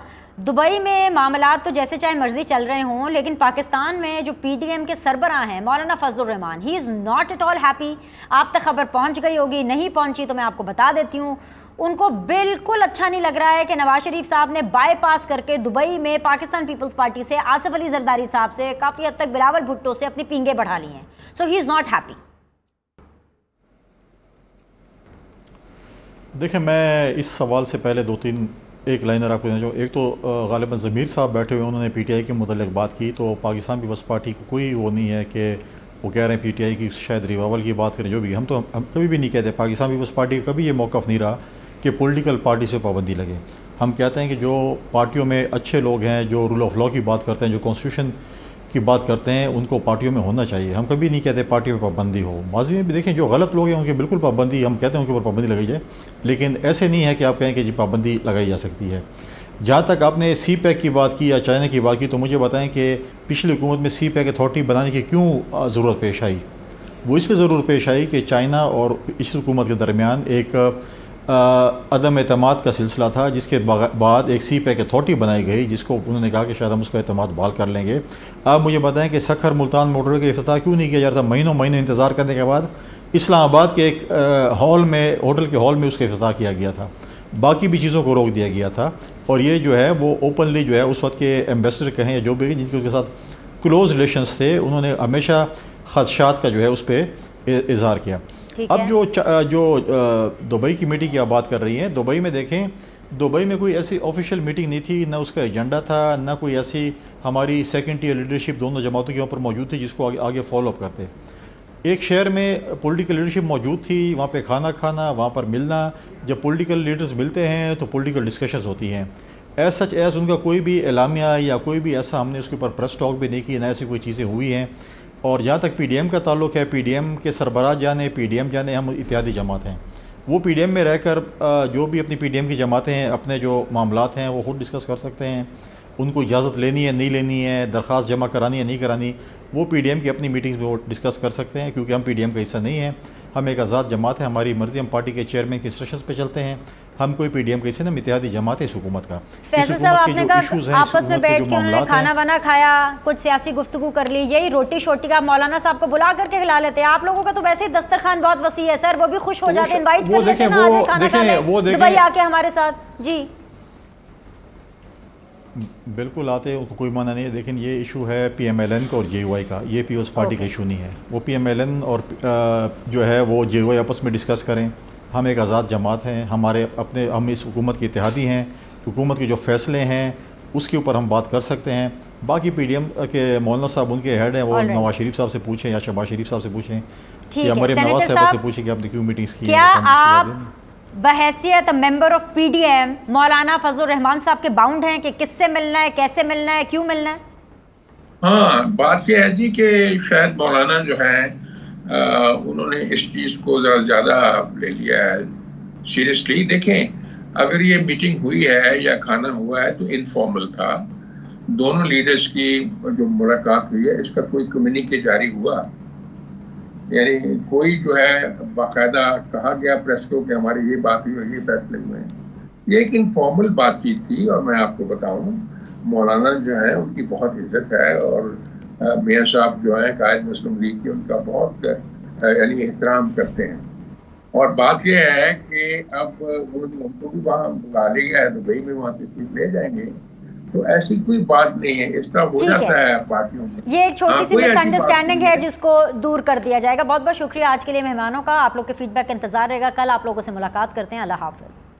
دبئی میں معاملات تو جیسے چاہے مرضی چل رہے ہوں, لیکن پاکستان میں جو پی ڈی ایم کے سربراہ ہیں Maulana Fazl ur-Rehman, he is not at all happy. آپ تک خبر پہنچ گئی ہوگی, نہیں پہنچی تو میں آپ کو بتا دیتی ہوں. ان کو بالکل اچھا نہیں لگ رہا ہے کہ نواز شریف صاحب نے بائی پاس کر کے دبئی میں پاکستان پیپلز پارٹی سے, آصف علی زرداری صاحب سے, کافی حد تک بلاول بھٹو سے اپنی پینگیں بڑھا لی ہیں. سو ہی از ناٹ ہیپی. دیکھیں, میں اس سوال سے پہلے 2-3 ایک لائنر آپ کو دینا چاہوں. ایک تو غالباً ضمیر صاحب بیٹھے ہوئے, انہوں نے پی ٹی آئی کے متعلق بات کی, تو پاکستان پیپلز پارٹی کو کوئی وہ نہیں ہے کہ وہ کہہ رہے ہیں پی ٹی آئی کی شاید ریوائول کی بات کریں. جو بھی ہم کبھی بھی نہیں کہتے, پاکستان پیپلز پارٹی کا کبھی یہ موقف نہیں رہا کہ پولیٹیکل پارٹیز پہ پابندی لگے. ہم کہتے ہیں کہ جو پارٹیوں میں اچھے لوگ ہیں, جو رول آف لا کی بات کرتے ہیں, جو کانسٹیٹیوشن کی بات کرتے ہیں, ان کو پارٹیوں میں ہونا چاہیے. ہم کبھی نہیں کہتے پارٹیوں پہ پابندی ہو. ماضی میں بھی دیکھیں جو غلط لوگ ہیں ان کی بالکل پابندی, ہم کہتے ہیں ان کے اوپر پابندی لگائی جائے, لیکن ایسے نہیں ہے کہ آپ کہیں کہ جی پابندی لگائی جا سکتی ہے. جہاں تک آپ نے سی پیک کی بات کی یا چائنا کی بات کی, تو مجھے بتائیں کہ پچھلی حکومت میں سی پیک اتھارٹی بنانے کی کیوں ضرورت پیش آئی؟ وہ اس لیے ضرورت پیش آئی کہ چائنا اور اس حکومت کے درمیان ایک عدم اعتماد کا سلسلہ تھا, جس کے بعد ایک سی پیک اتھارٹی بنائی گئی, جس کو انہوں نے کہا کہ شاید ہم اس کا اعتماد بحال کر لیں گے. آپ مجھے بتائیں کہ سکھر ملتان موٹر کا افتتاح کیوں نہیں کیا جا رہا تھا؟ مہینوں انتظار کرنے کے بعد اسلام آباد کے ایک ہال میں, ہوٹل کے ہال میں اس کا افتتاح کیا گیا تھا. باقی بھی چیزوں کو روک دیا گیا تھا، اور یہ جو ہے وہ اوپنلی جو ہے اس وقت کے ایمبیسڈر کہیں یا جو بھی جن کے ساتھ کلوز ریلیشنز تھے، انہوں نے ہمیشہ خدشات کا جو ہے اس پہ اظہار کیا۔ اب جو دبئی کی میٹنگ کی آپ بات کر رہی ہیں، دبئی میں دیکھیں، دبئی میں کوئی ایسی آفیشیل میٹنگ نہیں تھی، نہ اس کا ایجنڈا تھا، نہ کوئی ایسی ہماری سیکنڈ ٹیئر لیڈرشپ دونوں جماعتوں کے اوپر موجود تھی جس کو آگے فالو اپ کرتے۔ ایک شہر میں پولیٹیکل لیڈرشپ موجود تھی، وہاں پہ کھانا کھانا، وہاں پر ملنا، جب پولیٹیکل لیڈرز ملتے ہیں تو پولیٹیکل ڈسکشنز ہوتی ہیں۔ ایز سچ ایز ان کا کوئی بھی اعلامیہ یا کوئی بھی ایسا ہم نے اس کے اوپر پریس ٹاک بھی نہیں کی، نہ ایسی کوئی چیزیں ہوئی ہیں۔ اور جہاں تک پی ڈی ایم کا تعلق ہے، پی ڈی ایم کے سربراہ جانے، پی ڈی ایم جانے، ہم اتحادی جماعت ہیں، وہ پی ڈی ایم میں رہ کر جو بھی اپنی پی ڈی ایم کی جماعتیں ہیں اپنے جو معاملات ہیں وہ خود ڈسکس کر سکتے ہیں۔ ان کو اجازت لینی ہے نہیں لینی ہے، درخواست جمع کرانی ہے نہیں کرانی، وہ پی ڈی ایم کی اپنی میٹنگز میں وہ ڈسکس کر سکتے ہیں، کیونکہ ہم پی ڈی ایم کا حصہ نہیں ہیں، ہم ایک آزاد جماعت ہے، ہماری مرضی، ہم پارٹی کے چیئرمین کے انسٹرکشنز پہ چلتے ہیں، ہم کوئی پی ڈی ایم کا حصہ نہیں، ہم اتحادی جماعت ہے اس حکومت کا۔ فیصل صاحب، آپ نے کہا آپس میں بیٹھ کے انہوں نے کھانا وانا کھایا، کچھ سیاسی گفتگو کر لی، یہی روٹی شوٹی کا مولانا صاحب کو بلا کر کے کھلا لیتے ہیں۔ آپ لوگوں کا تو ویسے ہی دسترخوان بہت وسیع ہے سر، وہ بھی خوش ہو جاتے ہیں، انوائٹ کر لیتے ہیں نا، آج کھانا کھا لیں دبئی آ کے ہمارے ساتھ۔ جی بالکل آتے ہیں، کوئی معنی نہیں ہے، لیکن یہ ایشو ہے پی ایم ایل این کا اور جے یو آئی کا، یہ پیپلز پارٹی کا ایشو نہیں ہے۔ وہ پی ایم ایل این اور جو ہے وہ جے یو آئی آپس میں ڈسکس کریں، ہم ایک آزاد جماعت ہیں، ہم اس حکومت کے اتحادی ہیں، حکومت کے جو فیصلے ہیں اس کے اوپر ہم بات کر سکتے ہیں۔ باقی پی ڈی ایم کے مولانا صاحب ان کے ہیڈ ہیں، وہ نواز شریف صاحب سے پوچھیں یا شہباز شریف صاحب سے پوچھیں یا مریم نواز صاحب سے پوچھیں کہ آپ نے کیوں میٹنگز کی ہیں۔ کیا آپ بحیثیت member of P D M Maulana Fazl الرحمان صاحب کے باؤنڈ ہیں کہ کس سے ملنا ہے، کیسے ملنا ہے، کیوں ملنا ہے؟ ہاں، بات یہ ہے جی کہ شاید مولانا جو ہیں انہوں نے اس چیز کو ذرا زیادہ لے لیا ہے سیریسلی۔ دیکھیں، اگر یہ میٹنگ ہوئی ہے یا کھانا ہوا ہے تو انفارمل تھا، دونوں لیڈرز کی جو ملاقات ہوئی ہے اس کا کوئی کمیونیکے جاری ہوا، یعنی کوئی جو ہے باقاعدہ کہا گیا پریس کو کہ ہماری یہ بات ہوئی اور یہ فیصلے ہوئے ہیں۔ یہ ایک انفارمل بات چیت تھی، اور میں آپ کو بتاؤں مولانا جو ہے ان کی بہت عزت ہے، اور میاں صاحب جو ہیں قائد مسلم لیگ کے، ان کا بہت یعنی احترام کرتے ہیں۔ اور بات یہ ہے کہ اب وہ ان کو بھی وہاں بلا لیا ہے دبئی میں، وہاں تشریف لے جائیں گے، تو ایسی کوئی بات نہیں ہے، اس طرح ہو جاتا ہے پارٹیوں میں۔ یہ ایک چھوٹی سی مس انڈرسٹینڈنگ ہے جس کو دور کر دیا جائے گا۔ بہت بہت شکریہ آج کے لیے مہمانوں کا، آپ لوگ کے فیڈ بیک کا انتظار رہے گا، کل آپ لوگوں سے ملاقات کرتے ہیں، اللہ حافظ۔